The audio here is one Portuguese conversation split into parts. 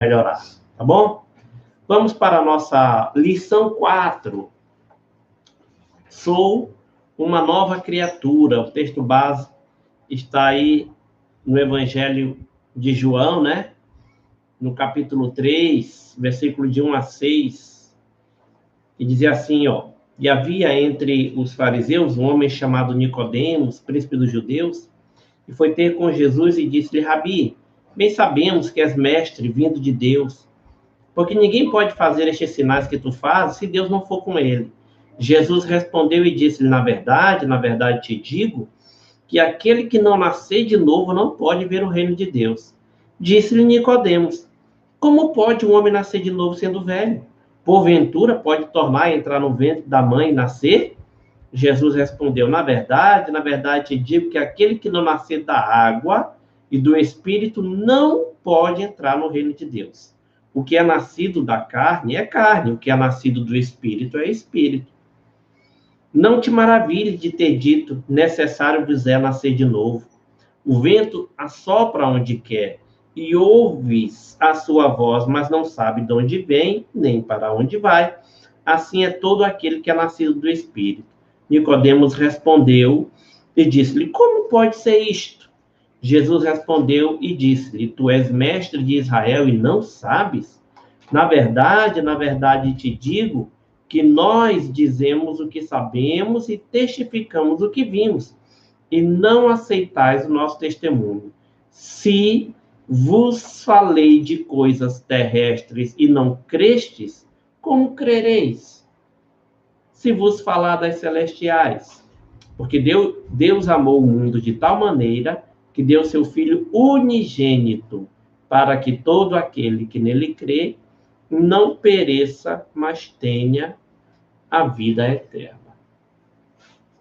melhorar, tá bom? Vamos para a nossa lição 4. Sou uma nova criatura. O texto base está aí no Evangelho de João, né? No capítulo 3, versículo de 1 a 6, que dizia assim, ó: E havia entre os fariseus um homem chamado Nicodemos, príncipe dos judeus, e foi ter com Jesus e disse-lhe: Rabi, bem sabemos que és mestre vindo de Deus, porque ninguém pode fazer estes sinais que tu fazes se Deus não for com ele. Jesus respondeu e disse-lhe: na verdade te digo, que aquele que não nascer de novo não pode ver o reino de Deus. Disse-lhe Nicodemos: como pode um homem nascer de novo sendo velho? Porventura pode tornar a entrar no ventre da mãe e nascer? Jesus respondeu: na verdade te digo que aquele que não nascer da água e do Espírito não pode entrar no reino de Deus. O que é nascido da carne é carne, o que é nascido do Espírito é Espírito. Não te maravilhes de ter dito: necessário vos é nascer de novo. O vento assopra onde quer, e ouves a sua voz, mas não sabe de onde vem, nem para onde vai. Assim é todo aquele que é nascido do Espírito. Nicodemos respondeu e disse-lhe: como pode ser isto? Jesus respondeu e disse-lhe: tu és mestre de Israel e não sabes? Na verdade te digo que nós dizemos o que sabemos e testificamos o que vimos, e não aceitais o nosso testemunho. Se vos falei de coisas terrestres e não crestes, como crereis? Se vos falar das celestiais? Porque Deus amou o mundo de tal maneira que deu seu Filho unigênito, para que todo aquele que nele crê não pereça, mas tenha a vida eterna.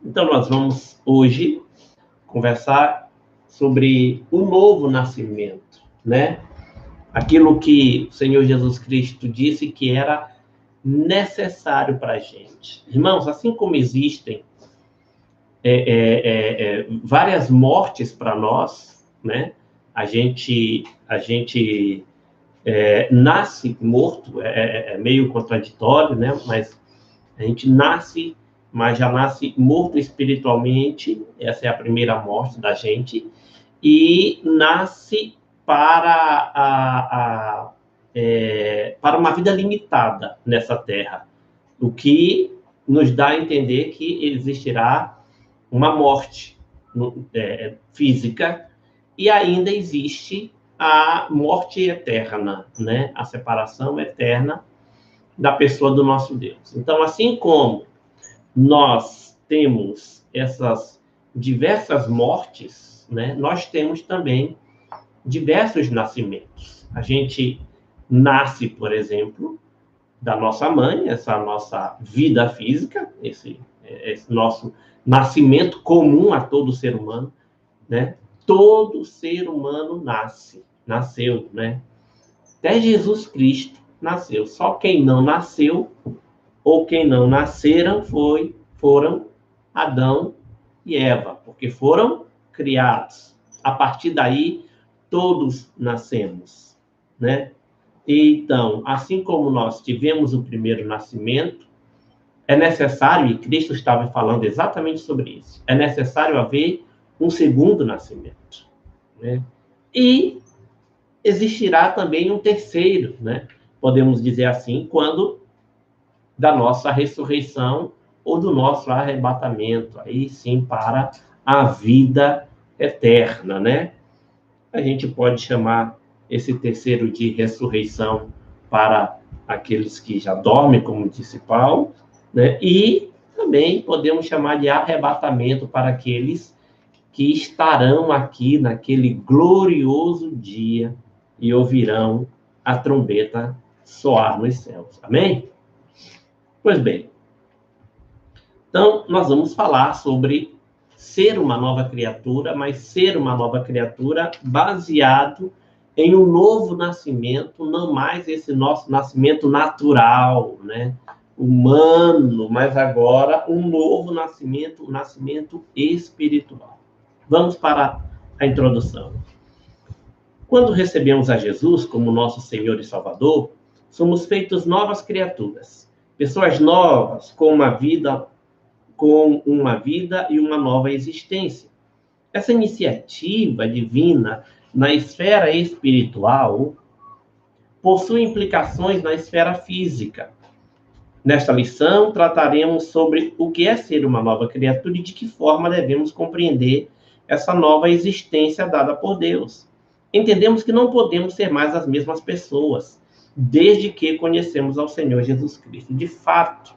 Então, nós vamos hoje conversar sobre o novo nascimento, né? Aquilo que o Senhor Jesus Cristo disse que era necessário para a gente. Irmãos, assim como existem várias mortes para nós, né? A gente nasce morto, é meio contraditório, né? Mas a gente nasce, mas já nasce morto espiritualmente. Essa é a primeira morte da gente. E nasce para uma vida limitada nessa terra, o que nos dá a entender que existirá uma morte física e ainda existe a morte eterna, né? A separação eterna da pessoa do nosso Deus. Então, assim como nós temos essas diversas mortes, né? Nós temos também diversos nascimentos. A gente nasce, por exemplo, da nossa mãe, essa nossa vida física, esse nosso nascimento comum a todo ser humano, né? Todo ser humano nasceu, né? Até Jesus Cristo nasceu. Só quem não nasceu ou quem não nasceram foram Adão e Eva, porque foram criados. A partir daí, todos nascemos, né? Então, assim como nós tivemos o primeiro nascimento, é necessário, e Cristo estava falando exatamente sobre isso, é necessário haver um segundo nascimento, né? E existirá também um terceiro, né? Podemos dizer assim, quando da nossa ressurreição ou do nosso arrebatamento, aí sim para a vida eterna, né? A gente pode chamar esse terceiro de ressurreição para aqueles que já dormem, como disse Paulo, né? E também podemos chamar de arrebatamento para aqueles que estarão aqui naquele glorioso dia e ouvirão a trombeta soar nos céus. Amém? Pois bem, então nós vamos falar sobre ser uma nova criatura, mas ser uma nova criatura baseado em um novo nascimento, não mais esse nosso nascimento natural, né? Humano, mas agora um novo nascimento, um nascimento espiritual. Vamos para a introdução. Quando recebemos a Jesus como nosso Senhor e Salvador, somos feitos novas criaturas, pessoas novas com uma vida e uma nova existência. Essa iniciativa divina na esfera espiritual possui implicações na esfera física. Nesta lição, trataremos sobre o que é ser uma nova criatura e de que forma devemos compreender essa nova existência dada por Deus. Entendemos que não podemos ser mais as mesmas pessoas, desde que conhecemos ao Senhor Jesus Cristo. De fato,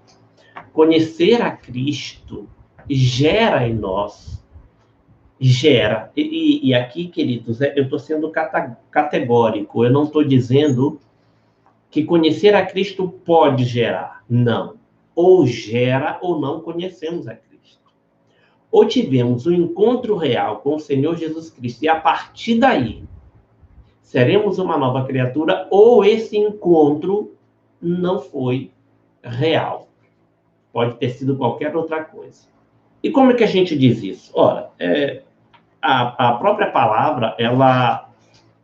conhecer a Cristo gera em nós, e aqui, queridos, eu estou sendo categórico, eu não estou dizendo que conhecer a Cristo pode gerar, não. Ou gera ou não conhecemos a Cristo. Ou tivemos um encontro real com o Senhor Jesus Cristo, e a partir daí, seremos uma nova criatura, ou esse encontro não foi real. Pode ter sido qualquer outra coisa. E como é que a gente diz isso? Ora, a própria palavra, ela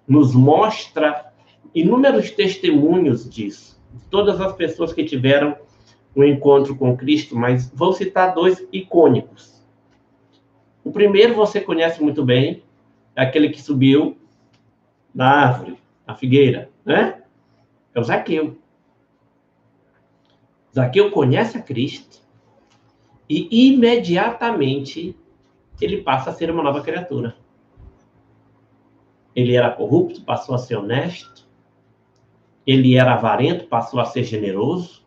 nos mostra inúmeros testemunhos disso. Todas as pessoas que tiveram um encontro com Cristo, mas vou citar dois icônicos. O primeiro você conhece muito bem, é aquele que subiu na árvore, na figueira, né? É o Zaqueu. Zaqueu conhece a Cristo e imediatamente ele passa a ser uma nova criatura. Ele era corrupto, passou a ser honesto. Ele era avarento, passou a ser generoso.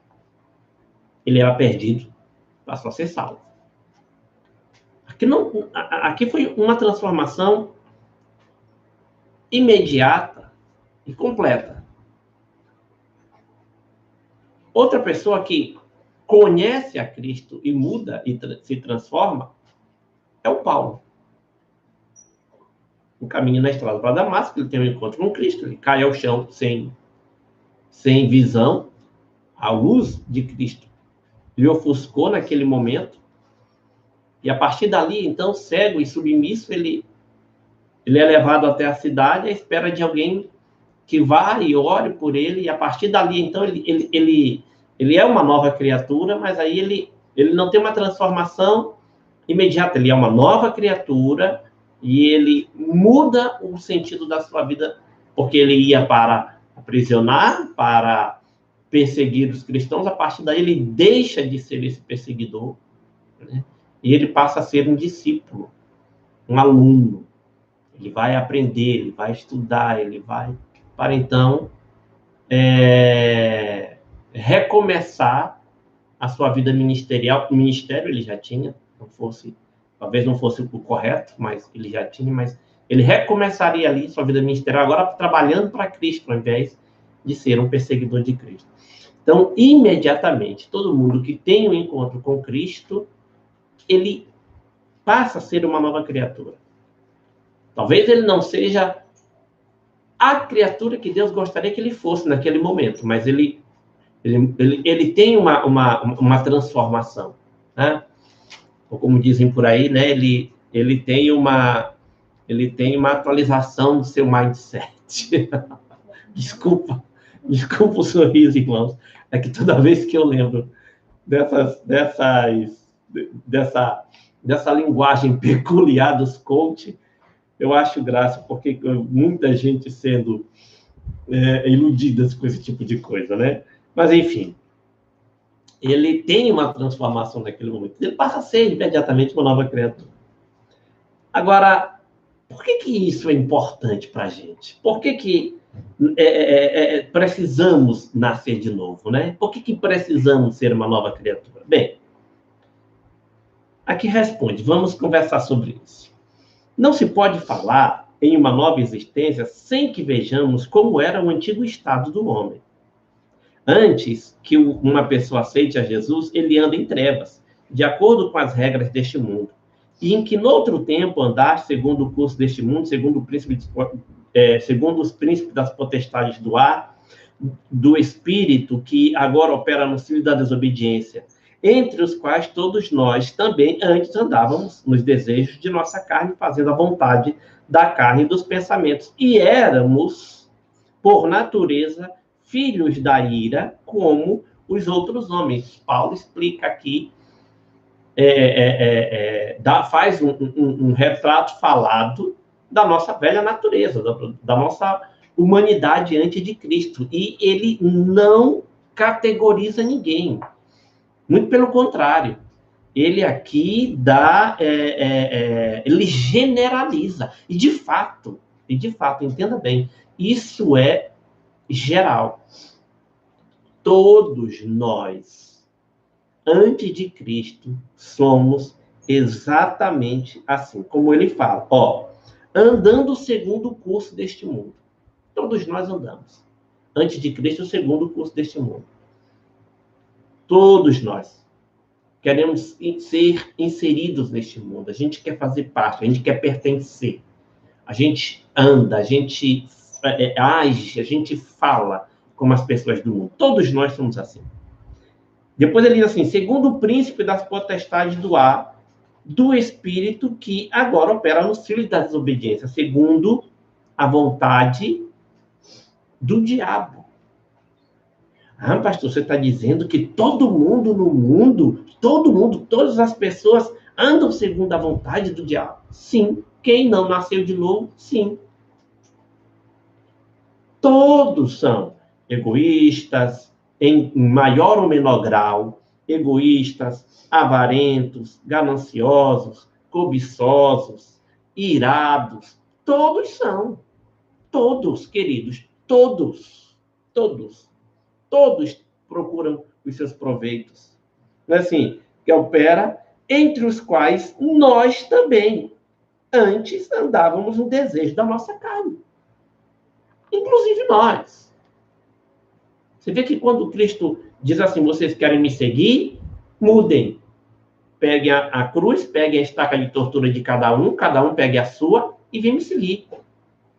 Ele era perdido, passou a ser salvo. Aqui foi uma transformação imediata e completa. Outra pessoa que conhece a Cristo e muda e se transforma é o Paulo. No caminho na estrada para Damasco, ele tem um encontro com Cristo, ele cai ao chão sem visão, a luz de Cristo lhe ofuscou naquele momento, e a partir dali, então, cego e submisso, ele é levado até a cidade à espera de alguém que vá e ore por ele, e a partir dali, então, ele é uma nova criatura, mas aí ele não tem uma transformação imediata, ele é uma nova criatura, e ele muda o sentido da sua vida, porque ele ia para aprisionar, para perseguir os cristãos, a partir daí ele deixa de ser esse perseguidor, né? E ele passa a ser um discípulo, um aluno. Ele vai aprender, ele vai estudar, ele vai para então recomeçar a sua vida ministerial. O ministério ele já tinha, talvez não fosse o correto, mas ele já tinha, mas ele recomeçaria ali sua vida ministerial, agora trabalhando para Cristo, ao invés de ser um perseguidor de Cristo. Então, imediatamente, todo mundo que tem um encontro com Cristo, ele passa a ser uma nova criatura. Talvez ele não seja a criatura que Deus gostaria que ele fosse naquele momento, mas ele tem uma transformação, né? Ou como dizem por aí, né? Ele tem uma atualização do seu mindset. Desculpa o sorriso, irmãos. É que toda vez que eu lembro dessa linguagem peculiar dos coach, eu acho graça, porque muita gente sendo iludida com esse tipo de coisa, né? Mas, enfim, ele tem uma transformação naquele momento. Ele passa a ser imediatamente uma nova criatura. Agora, por que isso é importante para a gente? Por que precisamos nascer de novo, né? Por que precisamos ser uma nova criatura? Bem, aqui responde, vamos conversar sobre isso. Não se pode falar em uma nova existência sem que vejamos como era o antigo estado do homem. Antes que uma pessoa aceite a Jesus, ele anda em trevas, de acordo com as regras deste mundo. E em que, noutro tempo, andar segundo o curso deste mundo, segundo os príncipes das potestades do ar, do espírito que agora opera no filho da desobediência, entre os quais todos nós também antes andávamos nos desejos de nossa carne, fazendo a vontade da carne e dos pensamentos. E éramos, por natureza, filhos da ira, como os outros homens. Paulo explica aqui, faz um retrato falado da nossa velha natureza, da nossa humanidade antes de Cristo. E ele não categoriza ninguém. Muito pelo contrário. Ele aqui ele generaliza. E de fato, entenda bem, isso é geral. Todos nós, antes de Cristo, somos exatamente assim. Como ele fala, andando segundo o curso deste mundo. Todos nós andamos. Antes de Cristo, segundo o curso deste mundo. Todos nós queremos ser inseridos neste mundo. A gente quer fazer parte, a gente quer pertencer. A gente anda, a gente age, a gente fala como as pessoas do mundo. Todos nós somos assim. Depois ele diz assim, segundo o príncipe das potestades do ar, do espírito que agora opera nos filhos da desobediência, segundo a vontade do diabo. Ah, pastor, você está dizendo que todo mundo no mundo, todas as pessoas andam segundo a vontade do diabo? Sim. Quem não nasceu de novo? Sim. Todos são egoístas, em maior ou menor grau, egoístas, avarentos, gananciosos, cobiçosos, irados. Todos são. Todos, queridos, todos. Todos procuram os seus proveitos. Não é assim? Que opera, entre os quais nós também, antes andávamos no desejo da nossa carne. Inclusive nós. Você vê que quando Cristo diz assim, vocês querem me seguir? Mudem. Peguem a cruz, peguem a estaca de tortura de cada um pegue a sua e vem me seguir.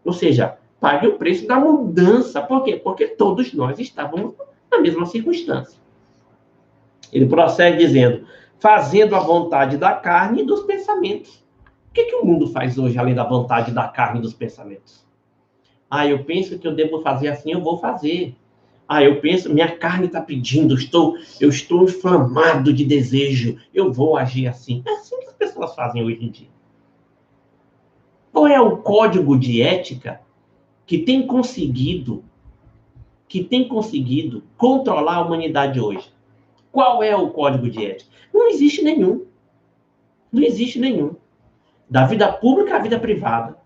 Ou seja, pague o preço da mudança. Por quê? Porque todos nós estávamos na mesma circunstância. Ele prossegue dizendo, fazendo a vontade da carne e dos pensamentos. O que o mundo faz hoje, além da vontade da carne e dos pensamentos? Ah, eu penso que eu devo fazer assim, eu vou fazer. Ah, eu penso, minha carne está pedindo, eu estou inflamado de desejo, eu vou agir assim. É assim que as pessoas fazem hoje em dia. Qual é o código de ética que tem conseguido controlar a humanidade hoje? Qual é o código de ética? Não existe nenhum. Não existe nenhum. Da vida pública à vida privada,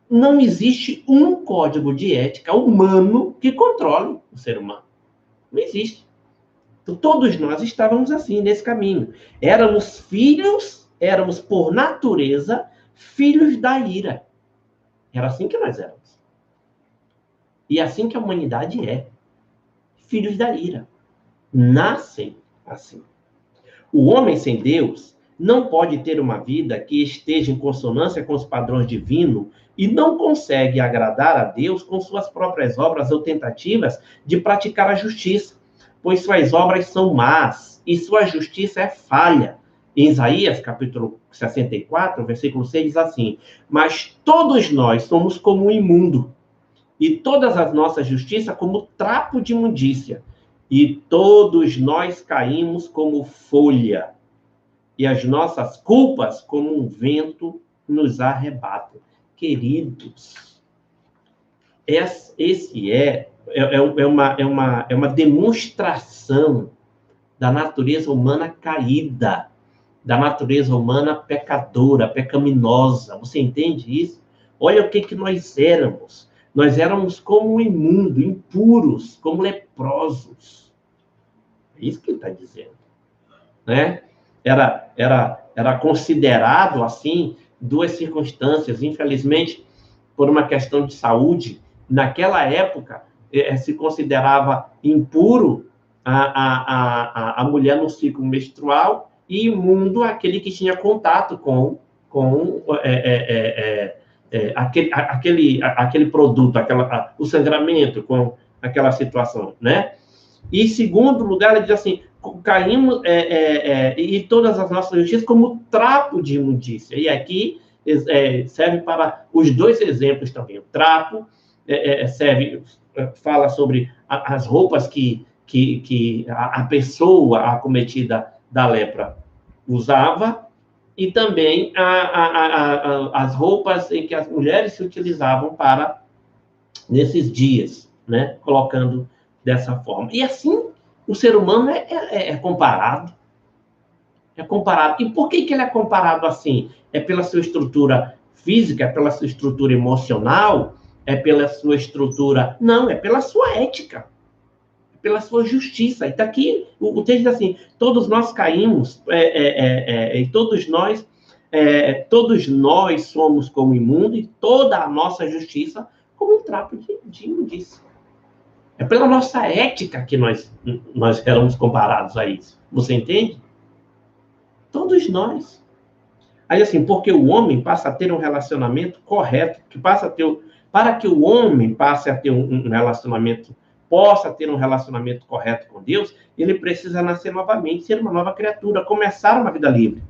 não existe um código de ética humano que controle o ser humano. Não existe. Então, todos nós estávamos assim, nesse caminho. Éramos por natureza, filhos da ira. Era assim que nós éramos. E assim que a humanidade é. Filhos da ira. Nascem assim. O homem sem Deus não pode ter uma vida que esteja em consonância com os padrões divinos e não consegue agradar a Deus com suas próprias obras ou tentativas de praticar a justiça, pois suas obras são más e sua justiça é falha. Em Isaías, capítulo 64, versículo 6, diz assim, mas todos nós somos como um imundo, e todas as nossas justiças como trapo de imundícia, e todos nós caímos como folha, e as nossas culpas como um vento nos arrebatam. Queridos, esse é uma demonstração da natureza humana caída, da natureza humana pecadora, pecaminosa. Você entende isso? Olha o que nós éramos. Nós éramos como imundo, impuros, como leprosos. É isso que ele está dizendo. Né? Era considerado, assim, duas circunstâncias. Infelizmente, por uma questão de saúde, naquela época, se considerava impuro a mulher no ciclo menstrual e imundo aquele que tinha contato com aquele produto, o sangramento, com aquela situação, né? E, em segundo lugar, ele diz assim, caímos, e todas as nossas justiças como trapo de imundícia. E aqui serve para os dois exemplos também. O trapo fala sobre as roupas que a pessoa acometida da lepra usava, e também as roupas em que as mulheres se utilizavam para nesses dias, né? Colocando dessa forma. E assim, o ser humano é comparado. É comparado. E por que ele é comparado assim? É pela sua estrutura física, é pela sua estrutura emocional, é pela sua estrutura... Não, é pela sua ética, é pela sua justiça. E está aqui, o texto diz assim, todos nós caímos, e todos nós somos como imundo, e toda a nossa justiça como um trapo de imundícia. É pela nossa ética que nós éramos comparados a isso. Você entende? Todos nós. Aí, assim, porque o homem passa a ter um relacionamento correto, para que o homem passe a ter um relacionamento, possa ter um relacionamento correto com Deus, ele precisa nascer novamente, ser uma nova criatura, começar uma vida livre.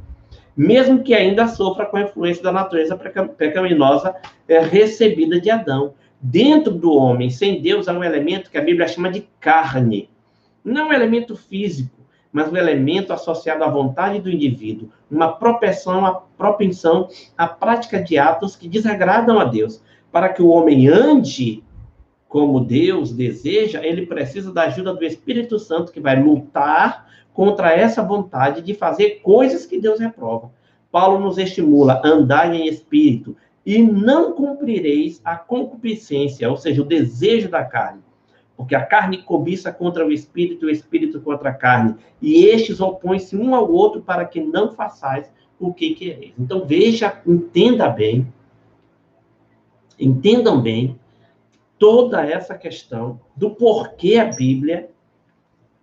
Mesmo que ainda sofra com a influência da natureza pecaminosa recebida de Adão. Dentro do homem, sem Deus, há um elemento que a Bíblia chama de carne. Não um elemento físico, mas um elemento associado à vontade do indivíduo, uma propensão à prática de atos que desagradam a Deus. Para que o homem ande como Deus deseja, ele precisa da ajuda do Espírito Santo, que vai lutar contra essa vontade de fazer coisas que Deus reprova. Paulo nos estimula a andar em espírito, e não cumprireis a concupiscência, ou seja, o desejo da carne. Porque a carne cobiça contra o espírito contra a carne. E estes opõem-se um ao outro para que não façais o que quereis. Então, entendam bem toda essa questão do porquê a Bíblia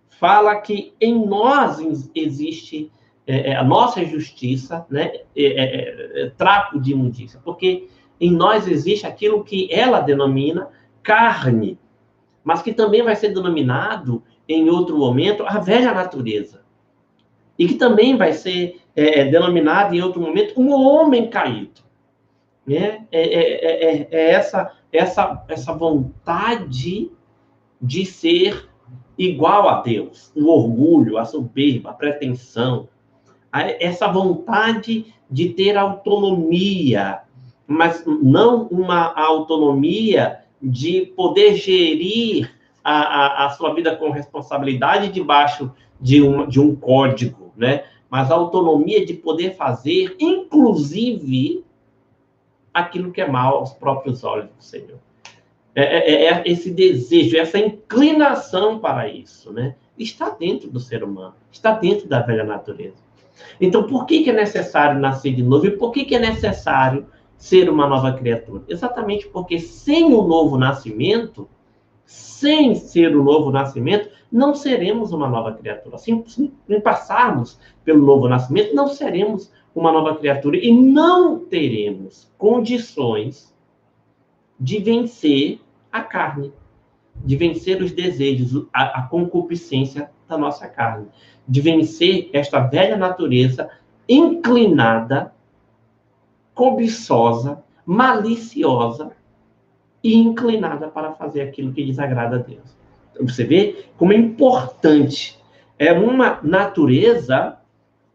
fala que em nós existe a nossa justiça, né? Trapo de imundícia. Porque em nós existe aquilo que ela denomina carne, mas que também vai ser denominado, em outro momento, a velha natureza. E que também vai ser denominado, em outro momento, um homem caído. Né? Essa vontade de ser igual a Deus, o orgulho, a soberba, a pretensão, essa vontade de ter autonomia, mas não uma autonomia de poder gerir a sua vida com responsabilidade debaixo de um código, né? Mas a autonomia de poder fazer, inclusive, aquilo que é mal aos próprios olhos do Senhor. Esse desejo, essa inclinação para isso, né? Está dentro do ser humano, está dentro da velha natureza. Então, por que é necessário nascer de novo? E por que é necessário ser uma nova criatura? Exatamente porque sem o novo nascimento, sem ser o novo nascimento, não seremos uma nova criatura. Assim, em passarmos pelo novo nascimento, não seremos uma nova criatura e não teremos condições de vencer a carne, de vencer os desejos, a concupiscência da nossa carne, de vencer esta velha natureza inclinada, cobiçosa, maliciosa e inclinada para fazer aquilo que desagrada a Deus. Então, você vê como é importante. É uma natureza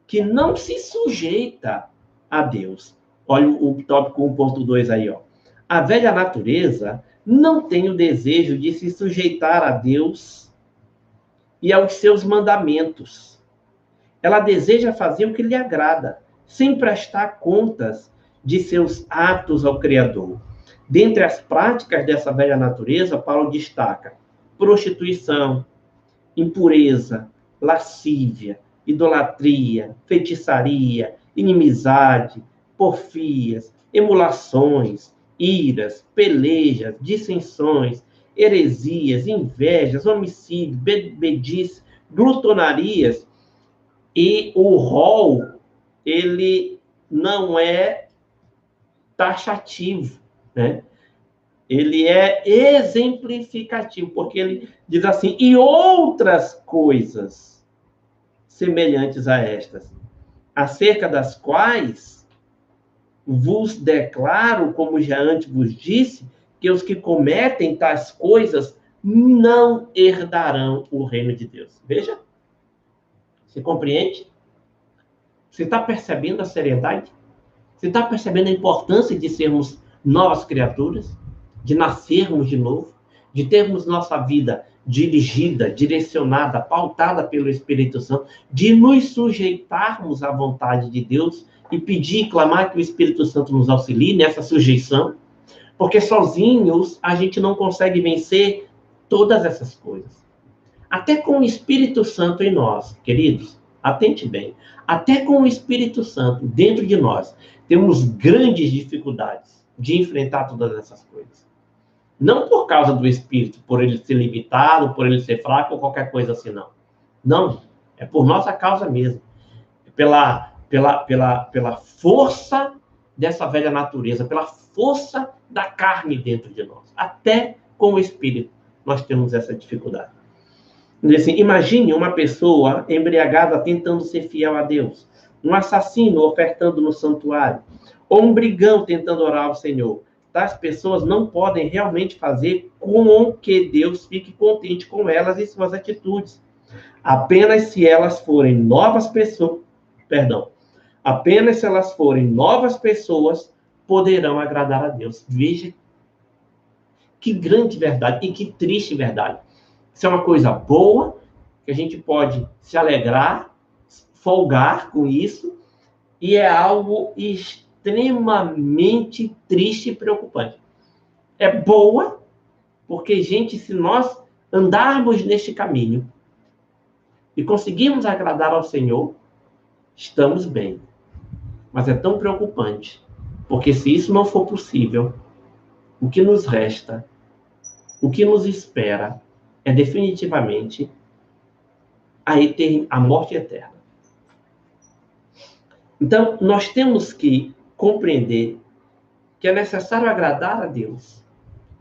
que não se sujeita a Deus. Olha o tópico 1.2 aí, ó. A velha natureza não tem o desejo de se sujeitar a Deus e aos seus mandamentos. Ela deseja fazer o que lhe agrada, sem prestar contas de seus atos ao Criador. Dentre as práticas dessa velha natureza, Paulo destaca prostituição, impureza, lascívia, idolatria, feitiçaria, inimizade, porfias, emulações, iras, pelejas, dissensões, heresias, invejas, homicídios, bebedices, glutonarias. E o rol, ele não é taxativo, né? Ele é exemplificativo, porque ele diz assim, e outras coisas semelhantes a estas, acerca das quais vos declaro, como já antes vos disse, que os que cometem tais coisas não herdarão o reino de Deus. Veja, você compreende? Você está percebendo a seriedade? Você está percebendo a importância de sermos novas criaturas? De nascermos de novo? De termos nossa vida dirigida, direcionada, pautada pelo Espírito Santo? De nos sujeitarmos à vontade de Deus e pedir e clamar que o Espírito Santo nos auxilie nessa sujeição? Porque sozinhos a gente não consegue vencer todas essas coisas. Até com o Espírito Santo em nós, queridos, atente bem, até com o Espírito Santo dentro de nós, temos grandes dificuldades de enfrentar todas essas coisas. Não por causa do Espírito, por ele ser limitado, por ele ser fraco ou qualquer coisa assim, não. Não, é por nossa causa mesmo. Pela força dessa velha natureza, pela força da carne dentro de nós. Até com o Espírito nós temos essa dificuldade. Assim, imagine uma pessoa embriagada tentando ser fiel a Deus, um assassino ofertando no santuário, ou um brigão tentando orar ao Senhor. Tais pessoas não podem realmente fazer com que Deus fique contente com elas e suas atitudes. Apenas se elas forem novas pessoas, apenas se elas forem novas pessoas, poderão agradar a Deus. Veja que grande verdade e que triste verdade. Isso é uma coisa boa, que a gente pode se alegrar, folgar com isso, e é algo extremamente triste e preocupante. É boa, porque, gente, se nós andarmos neste caminho e conseguirmos agradar ao Senhor, estamos bem. Mas é tão preocupante, porque se isso não for possível, o que nos resta, o que nos espera, é definitivamente a morte eterna. Então, nós temos que compreender que é necessário agradar a Deus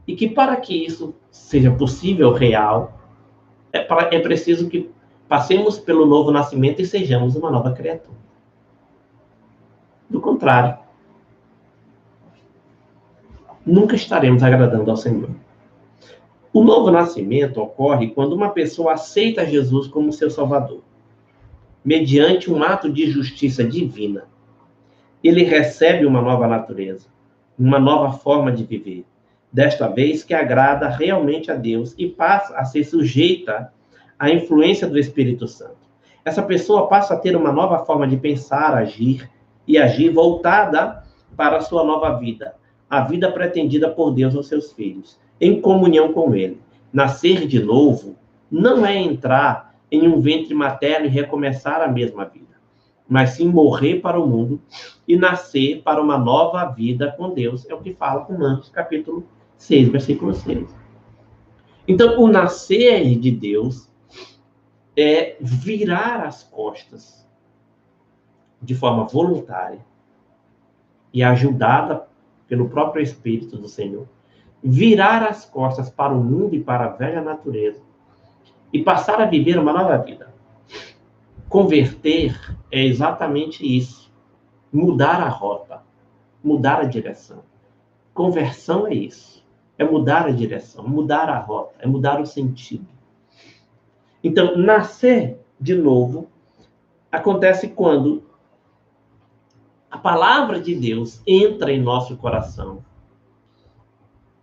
e que para que isso seja possível, real, é preciso que passemos pelo novo nascimento e sejamos uma nova criatura. Do contrário, nunca estaremos agradando ao Senhor. O novo nascimento ocorre quando uma pessoa aceita Jesus como seu Salvador, mediante um ato de justiça divina. Ele recebe uma nova natureza, uma nova forma de viver, desta vez que agrada realmente a Deus e passa a ser sujeita à influência do Espírito Santo. Essa pessoa passa a ter uma nova forma de pensar, agir voltada para a sua nova vida, a vida pretendida por Deus aos seus filhos, em comunhão com Ele. Nascer de novo não é entrar em um ventre materno e recomeçar a mesma vida, mas sim morrer para o mundo e nascer para uma nova vida com Deus. É o que fala Romanos, capítulo 6, versículo 6. Então, o nascer de Deus é virar as costas de forma voluntária e ajudada pelo próprio Espírito do Senhor, virar as costas para o mundo e para a velha natureza e passar a viver uma nova vida. Converter é exatamente isso. Mudar a rota, mudar a direção. Conversão é isso. É mudar a direção, mudar a rota, é mudar o sentido. Então, nascer de novo acontece quando a palavra de Deus entra em nosso coração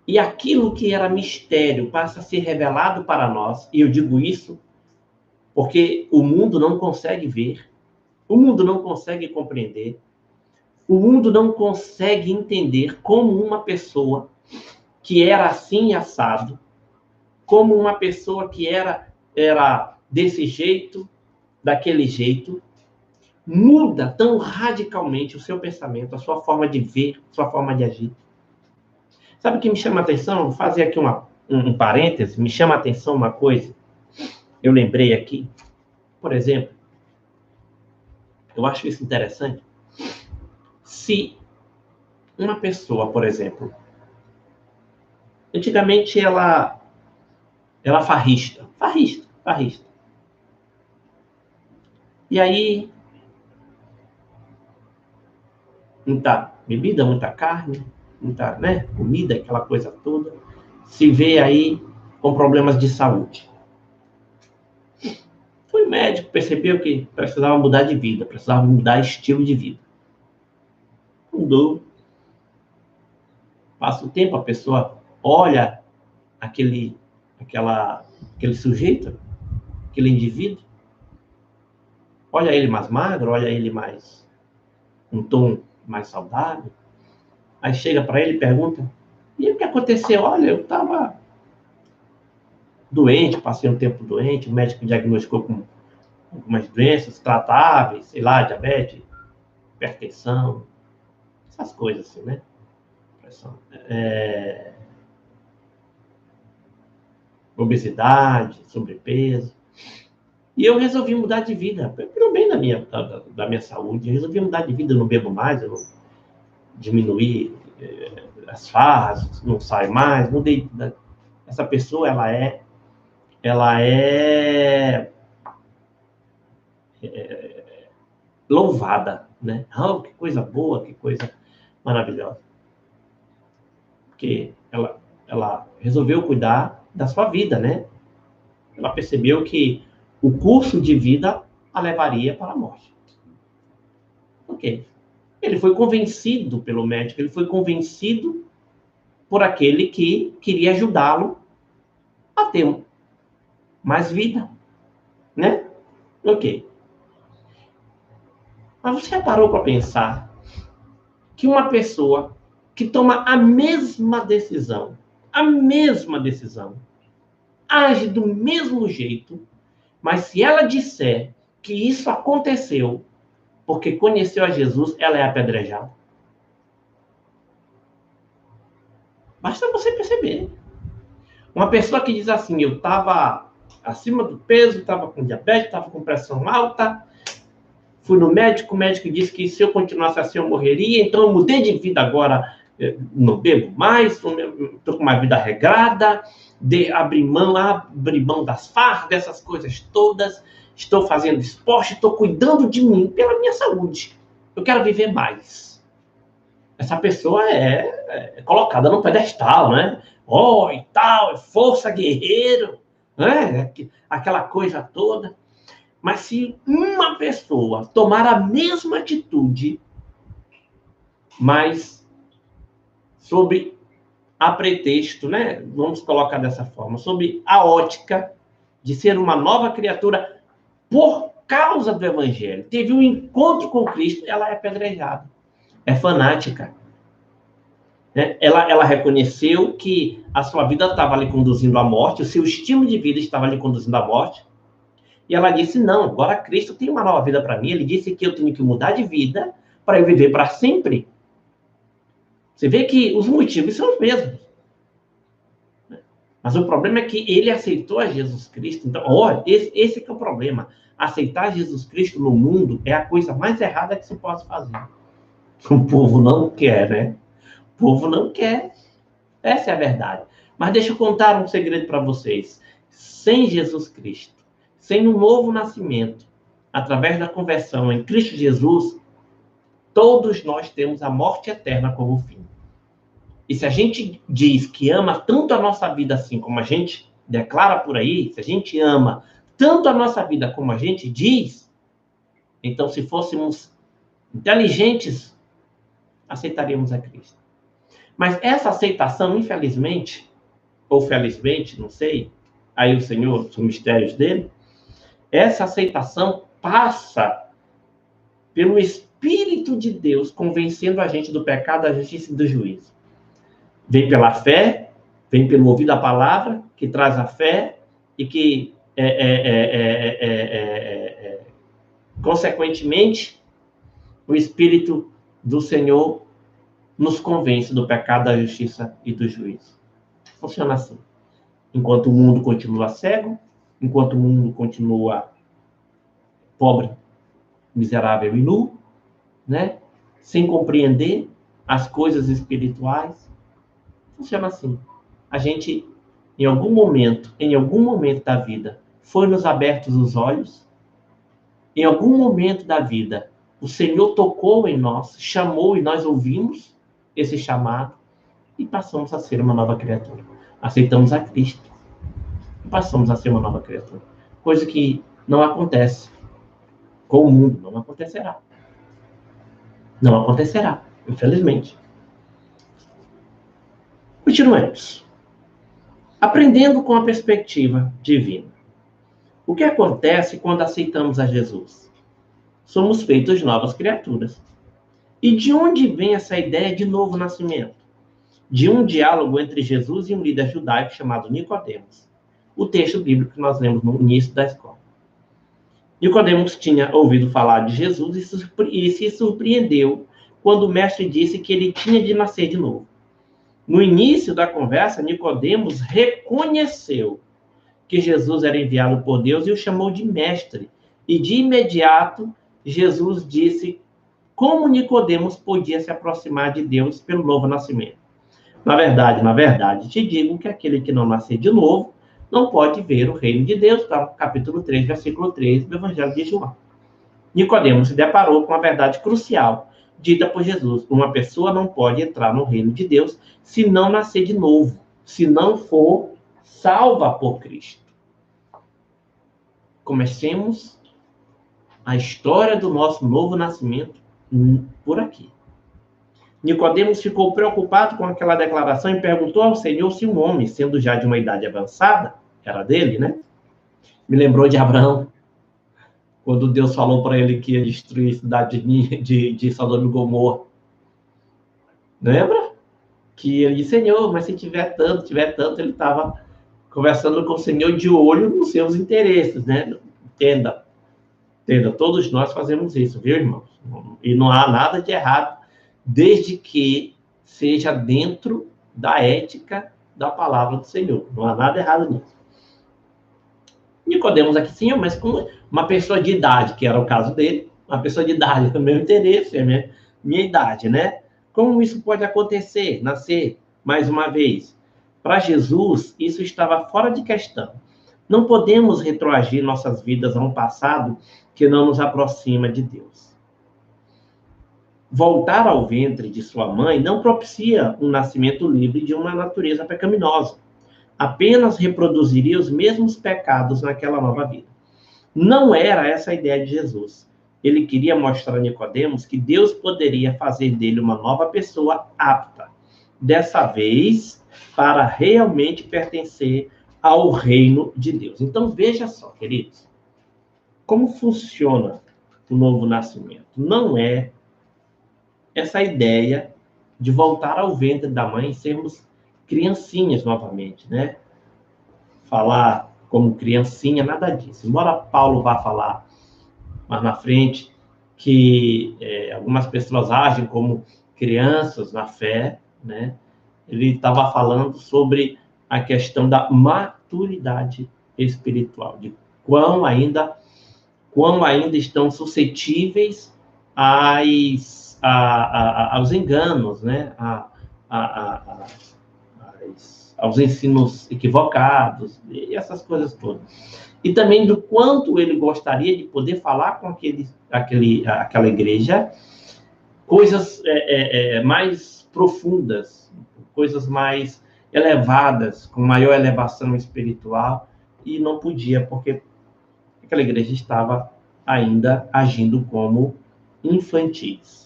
e aquilo que era mistério passa a ser revelado para nós. E eu digo isso porque o mundo não consegue ver, o mundo não consegue compreender, o mundo não consegue entender como uma pessoa que era assim assado, como uma pessoa que era desse jeito, daquele jeito, muda tão radicalmente o seu pensamento, a sua forma de ver, a sua forma de agir. Sabe o que me chama a atenção? Vou fazer aqui um parêntese. Me chama a atenção uma coisa. Eu lembrei aqui. Por exemplo, eu acho isso interessante. Se uma pessoa, por exemplo, antigamente ela farrista. E aí, muita bebida, muita carne, muita, né, comida, aquela coisa toda, se vê aí com problemas de saúde. Foi médico, percebeu que precisava mudar de vida, precisava mudar estilo de vida. Mudou. Passa o tempo, a pessoa olha aquele, aquele sujeito, aquele indivíduo, olha ele mais magro, olha ele mais, um tom mais saudável. Aí chega para ele e pergunta, e o que aconteceu? Olha, eu estava doente, passei um tempo doente, o médico diagnosticou com algumas doenças tratáveis, sei lá, diabetes, hipertensão, essas coisas assim, né? É, obesidade, sobrepeso. E eu resolvi mudar de vida, pelo bem da minha saúde. Eu resolvi mudar de vida, eu não bebo mais, eu não diminuí as farras, não saio mais, mudei. Essa pessoa, ela é louvada, né? Oh, que coisa boa, que coisa maravilhosa. Porque ela resolveu cuidar da sua vida, né? Ela percebeu que o curso de vida a levaria para a morte. Ok. Ele foi convencido pelo médico, ele foi convencido por aquele que queria ajudá-lo a ter mais vida, né? Ok. Mas você já parou para pensar que uma pessoa que toma a mesma decisão, age do mesmo jeito, mas se ela disser que isso aconteceu porque conheceu a Jesus, ela é apedrejada? Basta você perceber. Uma pessoa que diz assim, eu estava acima do peso, estava com diabetes, estava com pressão alta, fui no médico, o médico disse que se eu continuasse assim eu morreria, então eu mudei de vida agora, não bebo mais, estou com uma vida regrada, abri mão das farras, dessas coisas todas, estou fazendo esporte, estou cuidando de mim pela minha saúde. Eu quero viver mais. Essa pessoa é colocada no pedestal, né? Oh, e tal, força, guerreiro, né? Aquela coisa toda. Mas se uma pessoa tomar a mesma atitude, mas sob a pretexto, né? Vamos colocar dessa forma, sob a ótica de ser uma nova criatura por causa do evangelho, teve um encontro com Cristo, ela é apedrejada, é fanática. Né? Ela reconheceu que a sua vida estava lhe conduzindo à morte, o seu estilo de vida estava lhe conduzindo à morte, e ela disse, não, agora Cristo tem uma nova vida para mim, ele disse que eu tenho que mudar de vida para eu viver para sempre. Você vê que os motivos são os mesmos. Mas o problema é que ele aceitou a Jesus Cristo. Então, esse que é o problema. Aceitar Jesus Cristo no mundo é a coisa mais errada que se pode fazer. O povo não quer, né? O povo não quer. Essa é a verdade. Mas deixa eu contar um segredo para vocês. Sem Jesus Cristo, sem um novo nascimento, através da conversão em Cristo Jesus, todos nós temos a morte eterna como fim. E se a gente diz que ama tanto a nossa vida assim como a gente declara por aí, se a gente ama tanto a nossa vida como a gente diz, então se fôssemos inteligentes, aceitaríamos a Cristo. Mas essa aceitação, infelizmente, ou felizmente, não sei, aí o Senhor, os mistérios dele, essa aceitação passa pelo Espírito de Deus convencendo a gente do pecado, da justiça e do juízo. Vem pela fé, vem pelo ouvir da palavra, que traz a fé e que, consequentemente, o Espírito do Senhor nos convence do pecado, da justiça e do juízo. Funciona assim. Enquanto o mundo continua cego, enquanto o mundo continua pobre, miserável e nu, né? Sem compreender as coisas espirituais, funciona assim. A gente, em algum momento da vida, foi nos abertos os olhos, Em algum momento da vida, o Senhor tocou em nós, chamou e nós ouvimos esse chamado e passamos a ser uma nova criatura. Aceitamos a Cristo e passamos a ser uma nova criatura. Coisa que não acontece com o mundo, não acontecerá. Não acontecerá, infelizmente. Continuemos. Aprendendo com a perspectiva divina. O que acontece quando aceitamos a Jesus? Somos feitos novas criaturas. E de onde vem essa ideia de novo nascimento? De um diálogo entre Jesus e um líder judaico chamado Nicodemos. O texto bíblico que nós lemos no início da escola. Nicodemos tinha ouvido falar de Jesus e se surpreendeu quando o mestre disse que ele tinha de nascer de novo. No início da conversa, Nicodemos reconheceu que Jesus era enviado por Deus e o chamou de mestre. E de imediato, Jesus disse como Nicodemos podia se aproximar de Deus pelo novo nascimento. Na verdade, te digo que aquele que não nascer de novo não pode ver o reino de Deus, tá? Capítulo 3, versículo 3 do Evangelho de João. Nicodemos se deparou com a verdade crucial dita por Jesus. Uma pessoa não pode entrar no reino de Deus se não nascer de novo, se não for salva por Cristo. Comecemos a história do nosso novo nascimento por aqui. Nicodemos ficou preocupado com aquela declaração e perguntou ao Senhor se um homem, sendo já de uma idade avançada, era dele, né? Me lembrou de Abraão, quando Deus falou para ele que ia destruir a cidade de Sodoma e Gomorra. Lembra? Que ele disse, Senhor, mas se tiver tanto, ele estava conversando com o Senhor de olho nos seus interesses, né? Entenda, todos nós fazemos isso, viu, irmãos? E não há nada de errado, desde que seja dentro da ética da palavra do Senhor. Não há nada errado nisso. Nicodemos aqui, sim, mas com uma pessoa de idade, que era o caso dele, uma pessoa de idade, é o meu interesse, é minha idade, né? Como isso pode acontecer, nascer mais uma vez? Para Jesus, isso estava fora de questão. Não podemos retroagir nossas vidas a um passado que não nos aproxima de Deus. Voltar ao ventre de sua mãe não propicia um nascimento livre de uma natureza pecaminosa. Apenas reproduziria os mesmos pecados naquela nova vida. Não era essa a ideia de Jesus. Ele queria mostrar a Nicodemos que Deus poderia fazer dele uma nova pessoa apta. Dessa vez, para realmente pertencer ao reino de Deus. Então, veja só, queridos, como funciona o novo nascimento. Não é essa ideia de voltar ao ventre da mãe e sermos criancinhas novamente, né? Falar como criancinha, nada disso. Embora Paulo vá falar mais na frente que algumas pessoas agem como crianças na fé, né? Ele estava falando sobre a questão da maturidade espiritual, de quão ainda estão suscetíveis aos enganos, né? Aos ensinos equivocados, e essas coisas todas. E também do quanto ele gostaria de poder falar com aquela igreja coisas mais profundas, coisas mais elevadas, com maior elevação espiritual, e não podia, porque aquela igreja estava ainda agindo como infantis.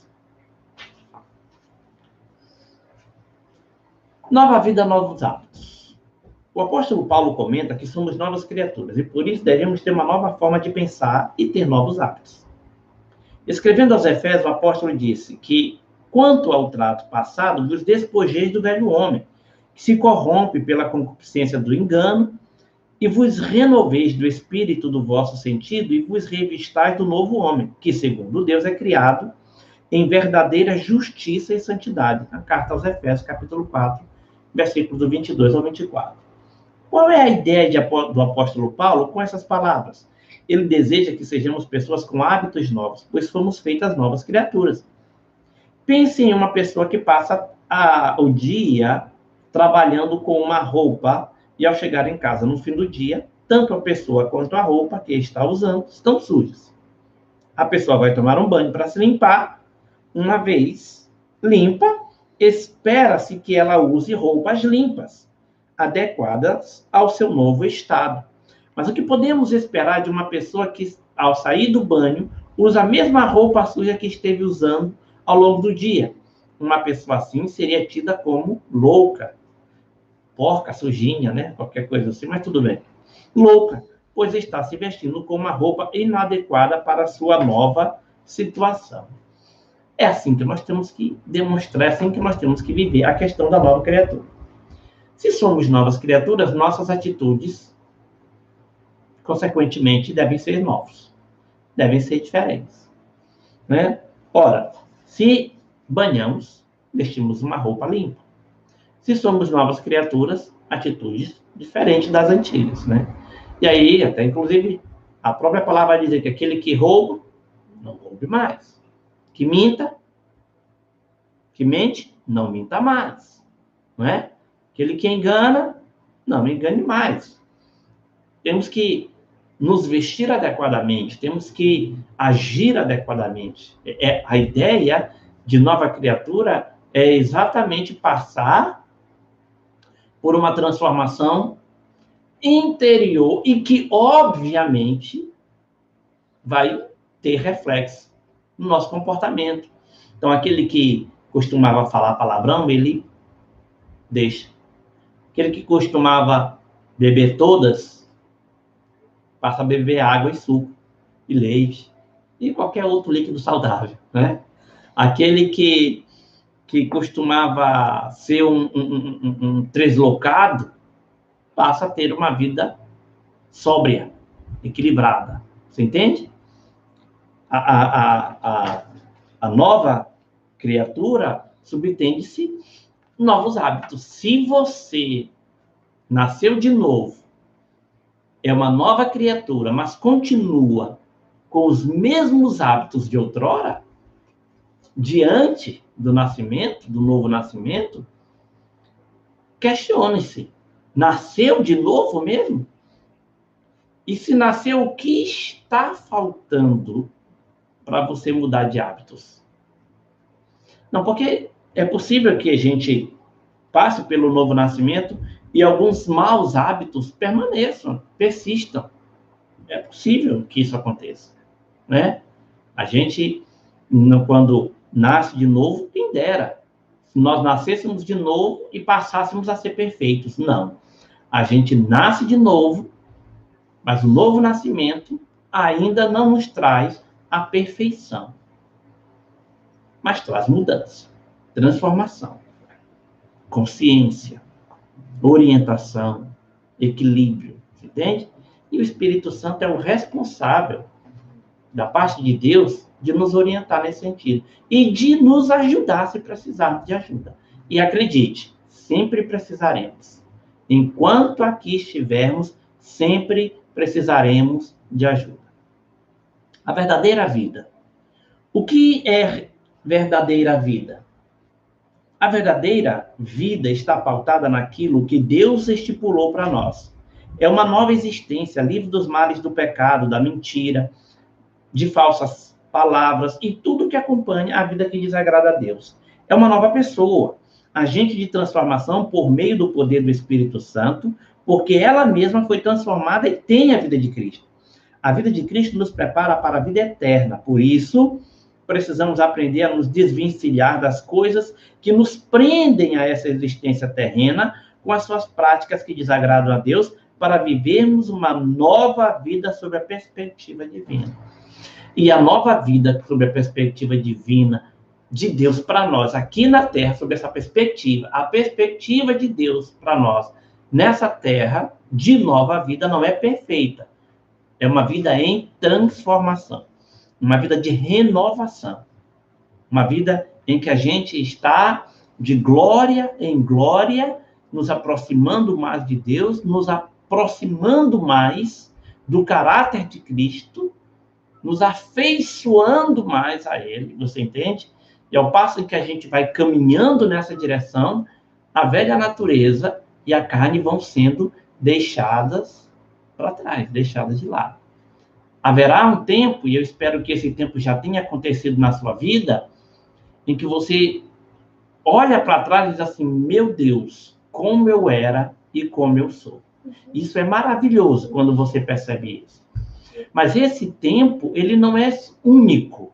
Nova vida, novos hábitos. O apóstolo Paulo comenta que somos novas criaturas e por isso devemos ter uma nova forma de pensar e ter novos hábitos. Escrevendo aos Efésios, o apóstolo disse que, quanto ao trato passado, vos despojeis do velho homem, que se corrompe pela concupiscência do engano, e vos renoveis do espírito do vosso sentido e vos revistais do novo homem, que, segundo Deus, é criado em verdadeira justiça e santidade. A carta aos Efésios, capítulo 4, versículos do 22 ao 24. Qual é a ideia do apóstolo Paulo com essas palavras? Ele deseja que sejamos pessoas com hábitos novos, pois fomos feitas novas criaturas. Pense em uma pessoa que passa o dia trabalhando com uma roupa e ao chegar em casa no fim do dia, tanto a pessoa quanto a roupa que está usando estão sujas. A pessoa vai tomar um banho para se limpar. Uma vez limpa, espera-se que ela use roupas limpas, adequadas ao seu novo estado. Mas o que podemos esperar de uma pessoa que, ao sair do banho, usa a mesma roupa suja que esteve usando ao longo do dia? Uma pessoa assim seria tida como louca, porca, sujinha, né? Qualquer coisa assim, mas tudo bem. Louca, pois está se vestindo com uma roupa inadequada para a sua nova situação. É assim que nós temos que demonstrar, é assim que nós temos que viver a questão da nova criatura. Se somos novas criaturas, nossas atitudes, consequentemente, devem ser novas, devem ser diferentes, né? Ora, se banhamos, vestimos uma roupa limpa. Se somos novas criaturas, atitudes diferentes das antigas, né? E aí, até inclusive, a própria palavra vai dizer que aquele que rouba, não roube mais. Que mente, não minta mais. Não é? Aquele que engana, não engane mais. Temos que nos vestir adequadamente, temos que agir adequadamente. A ideia de nova criatura é exatamente passar por uma transformação interior e que, obviamente, vai ter reflexo no nosso comportamento. Então, aquele que costumava falar palavrão, ele deixa. Aquele que costumava beber todas, passa a beber água e suco, e leite, e qualquer outro líquido saudável, né? Aquele que costumava ser um deslocado, passa a ter uma vida sóbria, equilibrada. Você entende? A nova criatura subtende-se novos hábitos. Se você nasceu de novo, é uma nova criatura, mas continua com os mesmos hábitos de outrora, diante do nascimento, do novo nascimento, questione-se. Nasceu de novo mesmo? E se nasceu, o que está faltando para você mudar de hábitos? Não, porque é possível que a gente passe pelo novo nascimento e alguns maus hábitos permaneçam, persistam. É possível que isso aconteça, né? A gente, quando nasce de novo, quem dera. Se nós nascêssemos de novo e passássemos a ser perfeitos. Não. A gente nasce de novo, mas o novo nascimento ainda não nos traz a perfeição. Mas traz mudança, transformação, consciência, orientação, equilíbrio, entende? E o Espírito Santo é o responsável, da parte de Deus, de nos orientar nesse sentido. E de nos ajudar se precisarmos de ajuda. E acredite, sempre precisaremos. Enquanto aqui estivermos, sempre precisaremos de ajuda. A verdadeira vida. O que é verdadeira vida? A verdadeira vida está pautada naquilo que Deus estipulou para nós. É uma nova existência, livre dos males do pecado, da mentira, de falsas palavras e tudo que acompanha a vida que desagrada a Deus. É uma nova pessoa, agente de transformação por meio do poder do Espírito Santo, porque ela mesma foi transformada e tem a vida de Cristo. A vida de Cristo nos prepara para a vida eterna. Por isso, precisamos aprender a nos desvencilhar das coisas que nos prendem a essa existência terrena, com as suas práticas que desagradam a Deus, para vivermos uma nova vida sob a perspectiva divina. E a nova vida sob a perspectiva divina de Deus para nós, aqui na Terra, sob essa perspectiva, a perspectiva de Deus para nós, nessa Terra, de nova vida, não é perfeita. É uma vida em transformação. Uma vida de renovação. Uma vida em que a gente está de glória em glória, nos aproximando mais de Deus, nos aproximando mais do caráter de Cristo, nos afeiçoando mais a Ele, você entende? E ao passo que a gente vai caminhando nessa direção, a velha natureza e a carne vão sendo deixadas para trás, deixadas de lado. Haverá um tempo, e eu espero que esse tempo já tenha acontecido na sua vida, em que você olha para trás e diz assim, meu Deus, como eu era e como eu sou. Isso é maravilhoso quando você percebe isso. Mas esse tempo, ele não é único.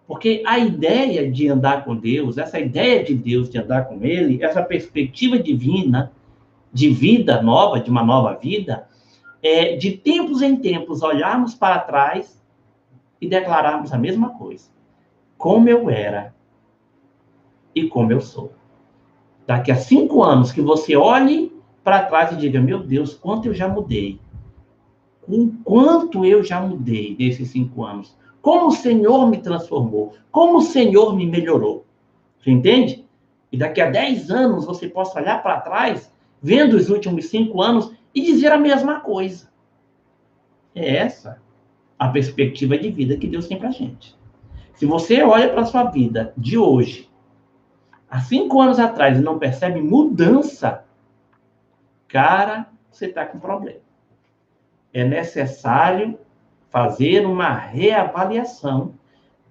Porque a ideia de andar com Deus, essa ideia de Deus de andar com Ele, essa perspectiva divina de vida nova, de uma nova vida, é de tempos em tempos olharmos para trás e declararmos a mesma coisa. Como eu era e como eu sou. Daqui a 5 anos que você olhe para trás e diga, meu Deus, quanto eu já mudei. O quanto eu já mudei nesses 5 anos. Como o Senhor me transformou. Como o Senhor me melhorou. Você entende? E daqui a 10 anos você possa olhar para trás, vendo os últimos 5 anos, e dizer a mesma coisa. É essa a perspectiva de vida que Deus tem para a gente. Se você olha para a sua vida de hoje, há 5 anos atrás, e não percebe mudança, cara, você está com problema. É necessário fazer uma reavaliação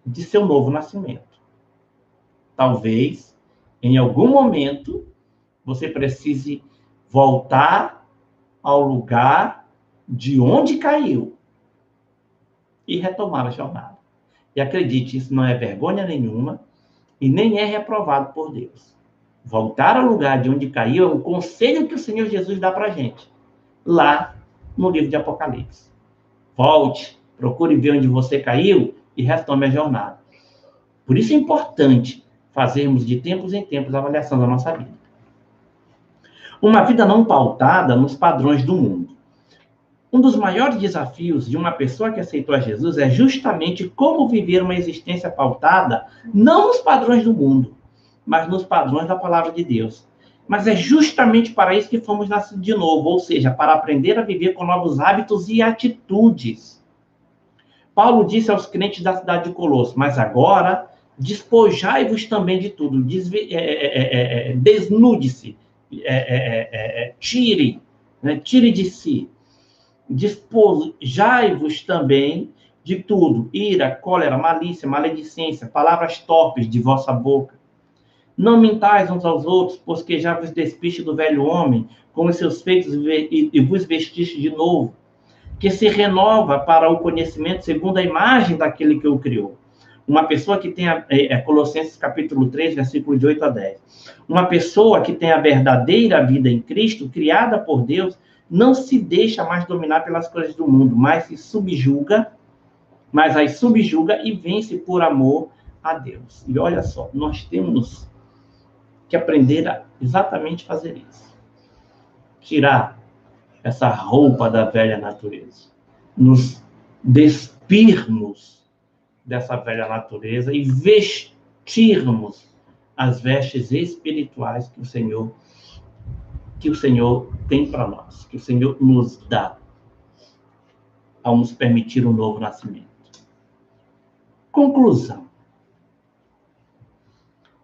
de seu novo nascimento. Talvez, em algum momento, você precise voltar ao lugar de onde caiu e retomar a jornada. E acredite, isso não é vergonha nenhuma e nem é reprovado por Deus. Voltar ao lugar de onde caiu é um conselho que o Senhor Jesus dá para a gente, lá no livro de Apocalipse. Volte, procure ver onde você caiu e retome a jornada. Por isso é importante fazermos de tempos em tempos a avaliação da nossa vida. Uma vida não pautada nos padrões do mundo. Um dos maiores desafios de uma pessoa que aceitou a Jesus é justamente como viver uma existência pautada não nos padrões do mundo, mas nos padrões da palavra de Deus. Mas é justamente para isso que fomos nascidos de novo, ou seja, para aprender a viver com novos hábitos e atitudes. Paulo disse aos crentes da cidade de Colosso, mas agora despojai-vos também de tudo, desnude-se, tire de si. Despojai-vos também de tudo, ira, cólera, malícia, maledicência, palavras torpes de vossa boca. Não mintais uns aos outros, pois que já vos despiste do velho homem, com os seus feitos, e vos vestiste de novo, que se renova para o conhecimento segundo a imagem daquele que o criou. Uma pessoa que tem, Colossenses capítulo 3, versículo de 8 a 10. Uma pessoa que tem a verdadeira vida em Cristo, criada por Deus, não se deixa mais dominar pelas coisas do mundo, mas as subjuga e vence por amor a Deus. E olha só, nós temos que aprender a exatamente fazer isso. Tirar essa roupa da velha natureza. Nos despirmos dessa velha natureza e vestirmos as vestes espirituais que o Senhor tem para nós, que o Senhor nos dá ao nos permitir um novo nascimento. Conclusão.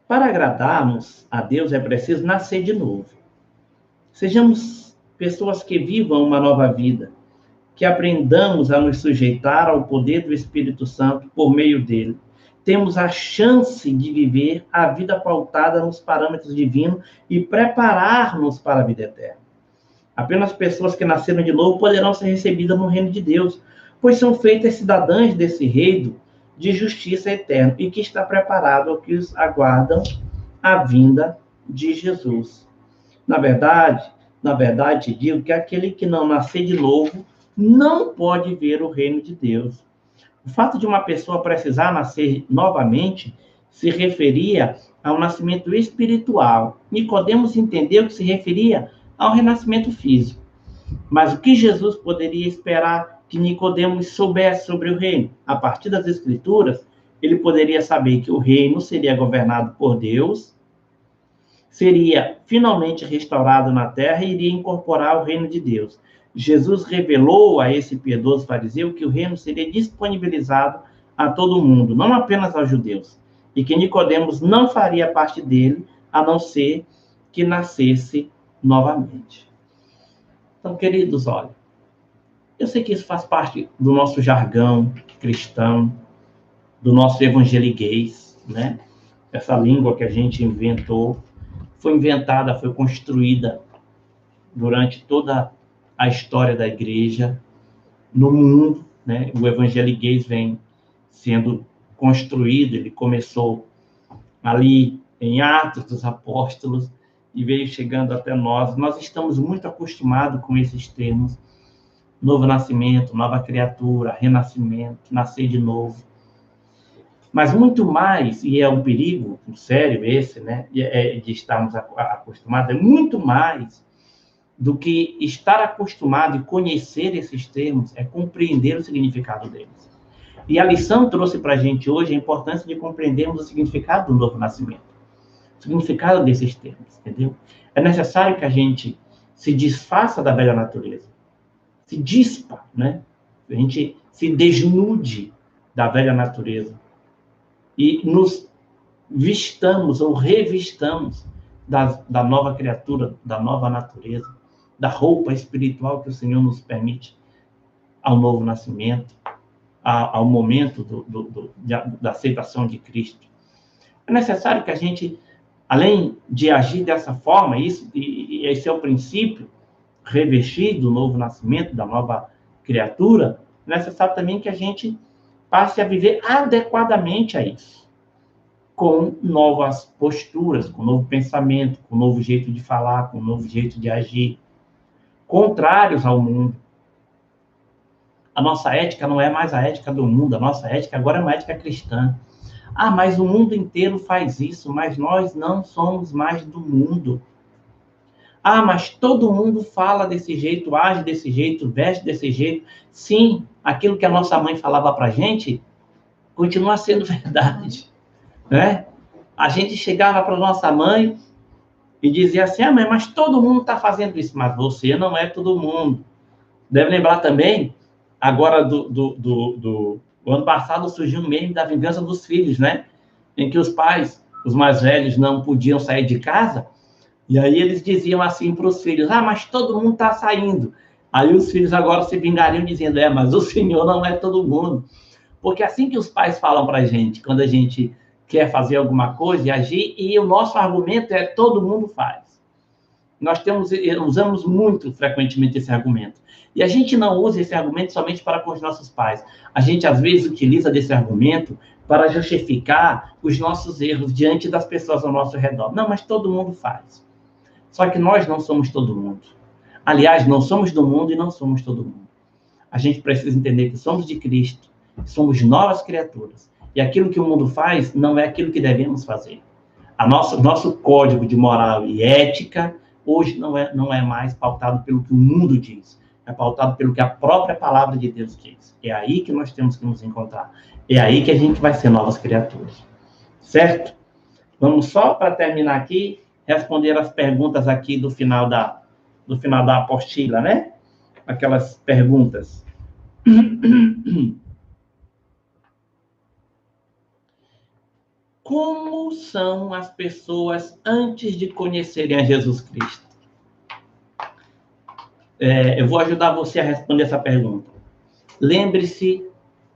Para agradarmos a Deus é preciso nascer de novo. Sejamos pessoas que vivam uma nova vida, que aprendamos a nos sujeitar ao poder do Espírito Santo por meio dele. Temos a chance de viver a vida pautada nos parâmetros divinos e preparar-nos para a vida eterna. Apenas pessoas que nasceram de novo poderão ser recebidas no reino de Deus, pois são feitas cidadãs desse reino de justiça eterna e que está preparado ao que os aguardam a vinda de Jesus. Na verdade, te digo que aquele que não nascer de novo não pode ver o reino de Deus. O fato de uma pessoa precisar nascer novamente se referia ao nascimento espiritual. Nicodemos entendeu que se referia ao renascimento físico. Mas o que Jesus poderia esperar que Nicodemos soubesse sobre o reino? A partir das Escrituras, ele poderia saber que o reino seria governado por Deus, seria finalmente restaurado na terra e iria incorporar o reino de Deus. Jesus revelou a esse piedoso fariseu que o reino seria disponibilizado a todo mundo, não apenas aos judeus, e que Nicodemos não faria parte dele, a não ser que nascesse novamente. Então, queridos, olha, Eu sei que isso faz parte do nosso jargão cristão, do nosso evangeliguês, né? Essa língua que a gente inventou, foi inventada, foi construída durante toda a história da igreja no mundo, né? O evangeliguês vem sendo construído, ele começou ali em Atos dos Apóstolos e veio chegando até nós. Nós estamos muito acostumados com esses termos: novo nascimento, nova criatura, renascimento, nascer de novo. Mas muito mais, e é um perigo sério esse, né, de estarmos acostumados, é muito mais do que estar acostumado e conhecer esses termos, é compreender o significado deles. E a lição trouxe para a gente hoje a importância de compreendermos o significado do novo nascimento, o significado desses termos, entendeu? É necessário que a gente se desfaça da velha natureza, se dispa, né? A gente se desnude da velha natureza e nos vistamos ou revistamos da nova criatura, da nova natureza, da roupa espiritual que o Senhor nos permite ao novo nascimento, ao momento da aceitação de Cristo. É necessário que a gente, além de agir dessa forma, e esse é o princípio revestido do novo nascimento, da nova criatura, é necessário também que a gente passe a viver adequadamente a isso, com novas posturas, com novo pensamento, com novo jeito de falar, com novo jeito de agir, contrários ao mundo. A nossa ética não é mais a ética do mundo, a nossa ética agora é uma ética cristã. Ah, mas o mundo inteiro faz isso, mas nós não somos mais do mundo. Ah, mas todo mundo fala desse jeito, age desse jeito, veste desse jeito. Sim, aquilo que a nossa mãe falava pra gente continua sendo verdade, né? A gente chegava para nossa mãe e dizia assim: ah, mãe, mas todo mundo está fazendo isso. Mas você não é todo mundo. Deve lembrar também, agora do ano passado, surgiu um meme da vingança dos filhos, né? Em que os pais, os mais velhos, não podiam sair de casa, e aí eles diziam assim para os filhos: ah, mas todo mundo está saindo. Aí os filhos agora se vingariam dizendo: é, mas o Senhor não é todo mundo. Porque é assim que os pais falam para a gente, quando a gente quer fazer alguma coisa e agir, e o nosso argumento é: todo mundo faz. Nós usamos muito frequentemente esse argumento. E a gente não usa esse argumento somente para com os nossos pais. A gente, às vezes, utiliza desse argumento para justificar os nossos erros diante das pessoas ao nosso redor. Não, mas todo mundo faz. Só que nós não somos todo mundo. Aliás, não somos do mundo e não somos todo mundo. A gente precisa entender que somos de Cristo, somos novas criaturas. E aquilo que o mundo faz não é aquilo que devemos fazer. Nosso código de moral e ética hoje não é mais pautado pelo que o mundo diz, é pautado pelo que a própria palavra de Deus diz. É aí que nós temos que nos encontrar. É aí que a gente vai ser novas criaturas. Certo? Vamos só, para terminar aqui, responder as perguntas aqui do final da apostila, né? Aquelas perguntas. Como são as pessoas antes de conhecerem a Jesus Cristo? Eu vou ajudar você a responder essa pergunta. Lembre-se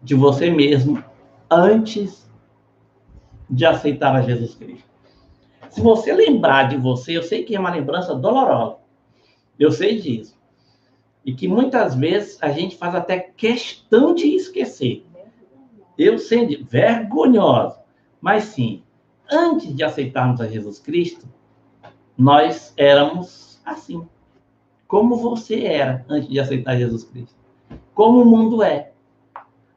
de você mesmo antes de aceitar a Jesus Cristo. Se você lembrar de você, eu sei que é uma lembrança dolorosa. Eu sei disso. E que muitas vezes a gente faz até questão de esquecer. Eu sei, vergonhosa. Mas sim, antes de aceitarmos a Jesus Cristo, nós éramos assim. Como você era antes de aceitar Jesus Cristo. Como o mundo é.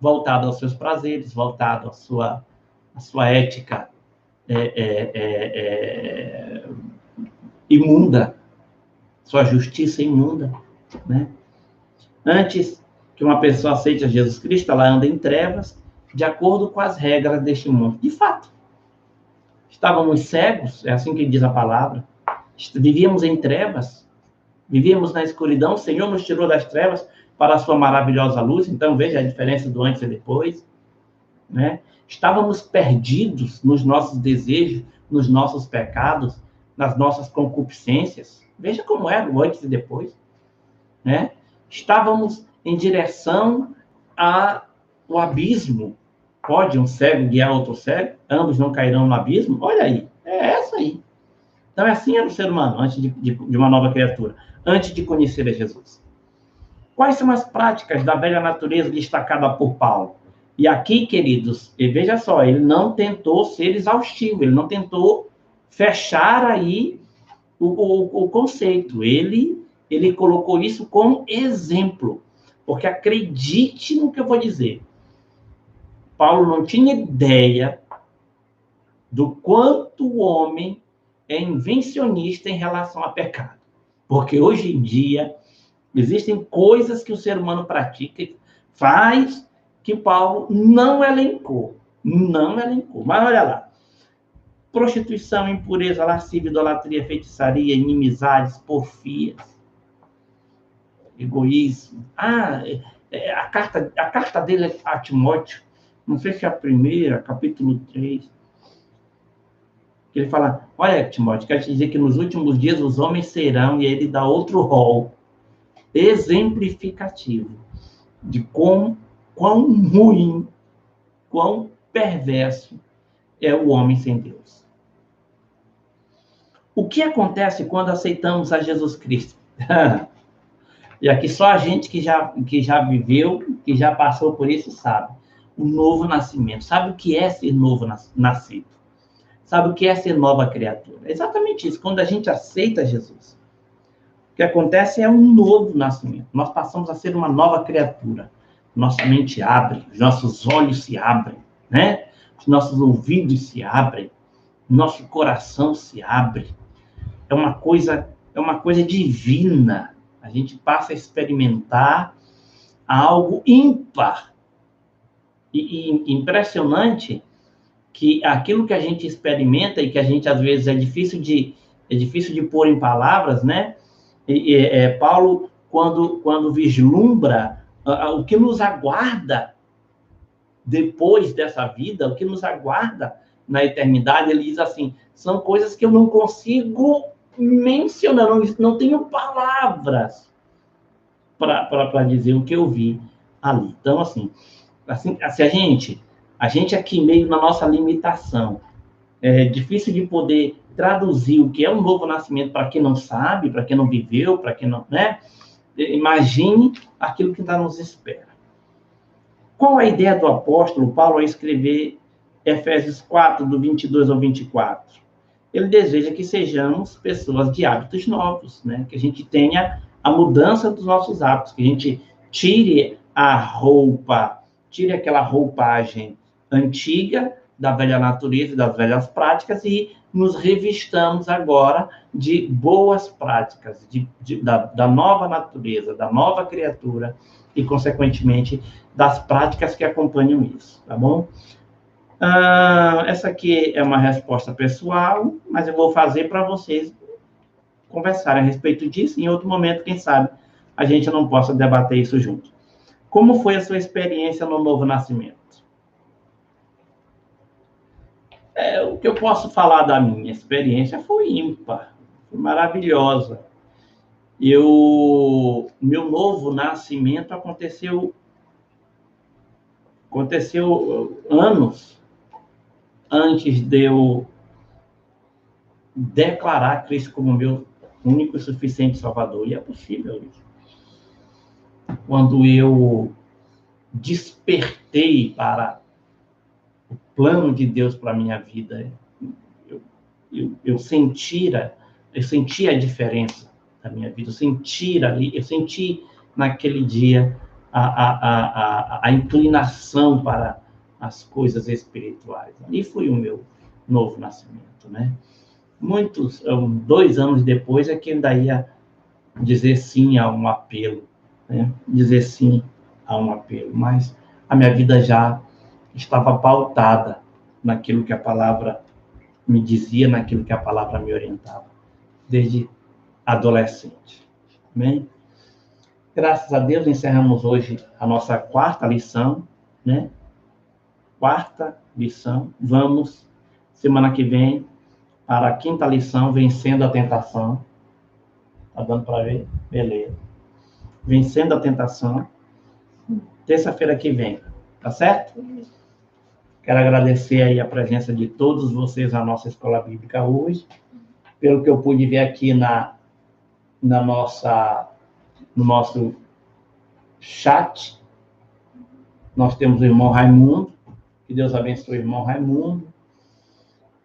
Voltado aos seus prazeres, voltado à sua ética imunda, sua justiça imunda, né? Antes que uma pessoa aceite a Jesus Cristo, ela anda em trevas, de acordo com as regras deste mundo. De fato, estávamos cegos, é assim que diz a palavra, vivíamos em trevas, vivíamos na escuridão, o Senhor nos tirou das trevas para a sua maravilhosa luz. Então veja a diferença do antes e depois, né? Estávamos perdidos nos nossos desejos, nos nossos pecados, nas nossas concupiscências. Veja como era o antes e depois, né? Estávamos em direção ao abismo. Pode um cego guiar outro cego? Ambos não cairão no abismo? Olha aí, é essa aí. Então, assim era o ser humano, antes de uma nova criatura, antes de conhecer a Jesus. Quais são as práticas da velha natureza destacada por Paulo? E aqui, queridos, e veja só, ele não tentou ser exaustivo, ele não tentou fechar aí o conceito. Ele colocou isso como exemplo. Porque acredite no que eu vou dizer. Paulo não tinha ideia do quanto o homem é invencionista em relação a pecado. Porque hoje em dia existem coisas que o ser humano pratica, faz, que Paulo não elencou. Não elencou. Mas olha lá. Prostituição, impureza, lascívia, idolatria, feitiçaria, inimizades, porfias, egoísmo. A carta dele a Timóteo, não sei se é a primeira, capítulo 3, que ele fala, olha, Timóteo, quero te dizer que nos últimos dias os homens serão, e ele dá outro rol exemplificativo de quão ruim, quão perverso é o homem sem Deus. O que acontece quando aceitamos a Jesus Cristo? E aqui só a gente que já viveu, que já passou por isso, sabe. O novo nascimento. Sabe o que é ser novo nascido? Sabe o que é ser nova criatura? É exatamente isso. Quando a gente aceita Jesus, o que acontece é um novo nascimento. Nós passamos a ser uma nova criatura. Nossa mente abre, os nossos olhos se abrem, né? Os nossos ouvidos se abrem, nosso coração se abre. É uma coisa divina. A gente passa a experimentar algo ímpar e impressionante, que aquilo que a gente experimenta e que a gente às vezes é difícil de pôr em palavras, né? Paulo, quando vislumbra o que nos aguarda depois dessa vida, o que nos aguarda na eternidade, ele diz assim, são coisas que eu não consigo mencionar, não tenho palavras para dizer o que eu vi ali. Então, assim a gente aqui meio na nossa limitação, é difícil de poder traduzir o que é um novo nascimento para quem não sabe, para quem não viveu, para quem não, né? Imagine aquilo que está nos espera. Qual a ideia do apóstolo Paulo ao escrever Efésios 4, do 22 ao 24? Ele deseja que sejamos pessoas de hábitos novos, né? Que a gente tenha a mudança dos nossos hábitos, que a gente tire aquela roupagem antiga da velha natureza, das velhas práticas, e nos revistamos agora de boas práticas, da nova natureza, da nova criatura, e, consequentemente, das práticas que acompanham isso, tá bom? Essa aqui é uma resposta pessoal, mas eu vou fazer para vocês conversarem a respeito disso. Em outro momento, quem sabe, a gente não possa debater isso junto. Como foi a sua experiência no novo nascimento? O que eu posso falar da minha experiência foi ímpar, foi maravilhosa. Meu novo nascimento aconteceu anos antes de eu declarar Cristo como meu único e suficiente Salvador. E é possível isso. Quando eu despertei para o plano de Deus para a minha vida, eu senti a diferença da minha vida, eu senti naquele dia a inclinação para as coisas espirituais. Ali foi o meu novo nascimento, né? 2 anos depois é que ainda ia dizer sim a um apelo, né? Dizer sim a um apelo, mas a minha vida já estava pautada naquilo que a palavra me dizia, naquilo que a palavra me orientava, desde adolescente. Amém? Graças a Deus, encerramos hoje a nossa 4ª lição, né? 4ª lição. Vamos, semana que vem, para a 5ª lição, vencendo a tentação. Tá dando para ver? Beleza. Vencendo a tentação. terça-feira que vem, tá certo? Quero agradecer aí a presença de todos vocês na nossa escola bíblica hoje, pelo que eu pude ver aqui no nosso chat. Nós temos o irmão Raimundo, que Deus abençoe o irmão Raimundo.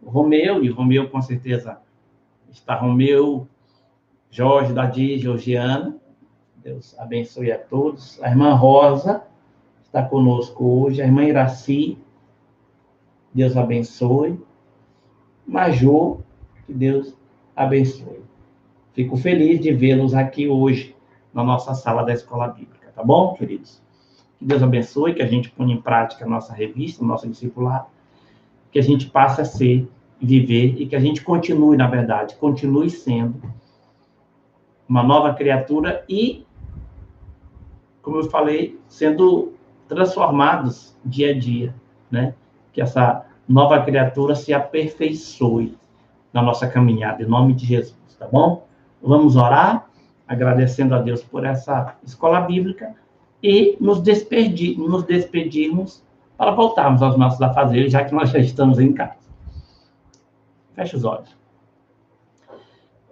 O Romeu com certeza está Romeu, Jorge, Dadir, Georgiana. Deus abençoe a todos. A irmã Rosa está conosco hoje. A irmã Iraci, Deus abençoe. Major, que Deus abençoe. Fico feliz de vê-los aqui hoje na nossa sala da Escola Bíblica, tá bom, queridos? Que Deus abençoe, que a gente ponha em prática a nossa revista, o nosso discipulado, que a gente passe a ser, viver e que a gente continue, na verdade, continue sendo uma nova criatura e, como eu falei, sendo transformados dia a dia, né? Que essa nova criatura se aperfeiçoe na nossa caminhada, em nome de Jesus, tá bom? Vamos orar, agradecendo a Deus por essa escola bíblica e nos despedirmos para voltarmos aos nossos afazeres, já que nós já estamos em casa. Feche os olhos.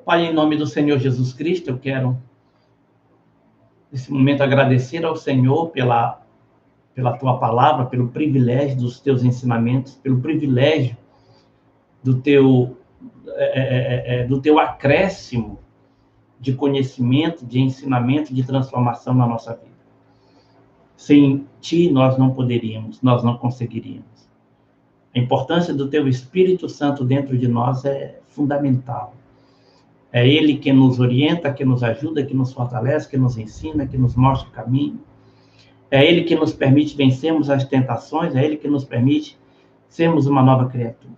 Pai, em nome do Senhor Jesus Cristo, eu quero, nesse momento, agradecer ao Senhor pela Tua palavra, pelo privilégio dos Teus ensinamentos, pelo privilégio do Teu acréscimo de conhecimento, de ensinamento, de transformação na nossa vida. Sem Ti, nós não poderíamos, nós não conseguiríamos. A importância do Teu Espírito Santo dentro de nós é fundamental. É Ele que nos orienta, que nos ajuda, que nos fortalece, que nos ensina, que nos mostra o caminho. É Ele que nos permite vencermos as tentações, é Ele que nos permite sermos uma nova criatura.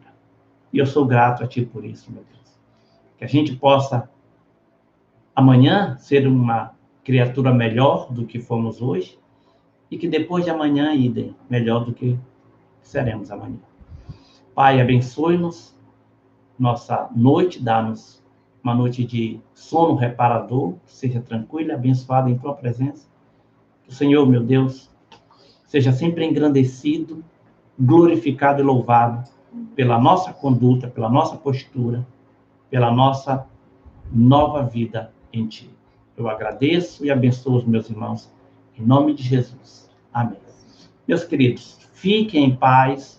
E eu sou grato a Ti por isso, meu Deus. Que a gente possa, amanhã, ser uma criatura melhor do que fomos hoje, e que depois de amanhã, idem, melhor do que seremos amanhã. Pai, abençoe-nos, nossa noite, dá-nos uma noite de sono reparador, que seja tranquila e abençoada em Tua presença. Que o Senhor, meu Deus, seja sempre engrandecido, glorificado e louvado pela nossa conduta, pela nossa postura, pela nossa nova vida em Ti. Eu agradeço e abençoo os meus irmãos, em nome de Jesus. Amém. Meus queridos, fiquem em paz.